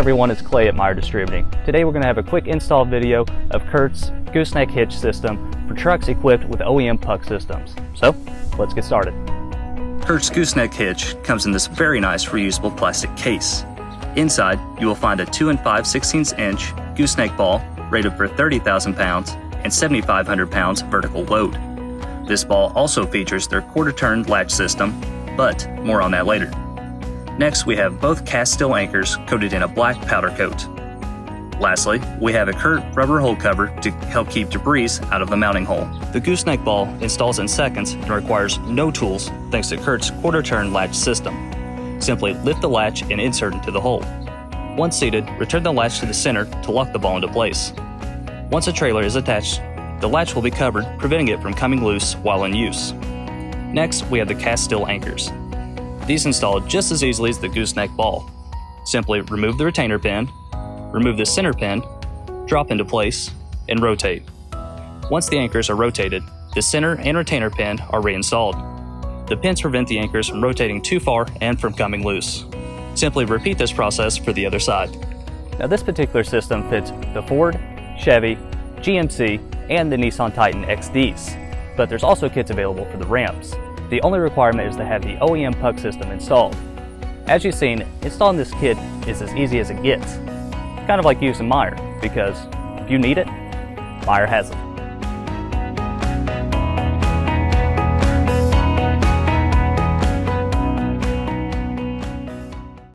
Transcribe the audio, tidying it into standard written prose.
everyone, it's Clay at Meyer Distributing. Today we're going to have a quick install video of Curt's Gooseneck hitch system for trucks equipped with OEM puck systems. So, let's get started. Curt's Gooseneck hitch comes in this very nice reusable plastic case. Inside, you will find a 2 5/16 inch gooseneck ball rated for 30,000 pounds and 7,500 pounds vertical load. This ball also features their quarter-turn latch system, but more on that later. Next, we have both cast steel anchors coated in a black powder coat. Lastly, we have a Curt rubber hole cover to help keep debris out of the mounting hole. The gooseneck ball installs in seconds and requires no tools thanks to Curt's quarter-turn latch system. Simply lift the latch and insert into the hole. Once seated, return the latch to the center to lock the ball into place. Once a trailer is attached, the latch will be covered, preventing it from coming loose while in use. Next, we have the cast steel anchors. These install just as easily as the gooseneck ball. Simply remove the retainer pin, remove the center pin, drop into place, and rotate. Once the anchors are rotated, the center and retainer pin are reinstalled. The pins prevent the anchors from rotating too far and from coming loose. Simply repeat this process for the other side. Now this particular system fits the Ford, Chevy, GMC, and the Nissan Titan XDs, but there's also kits available for the Rams. The only requirement is to have the OEM puck system installed. As you've seen, installing this kit is as easy as it gets. Kind of like using Meyer, because if you need it, Meyer has it.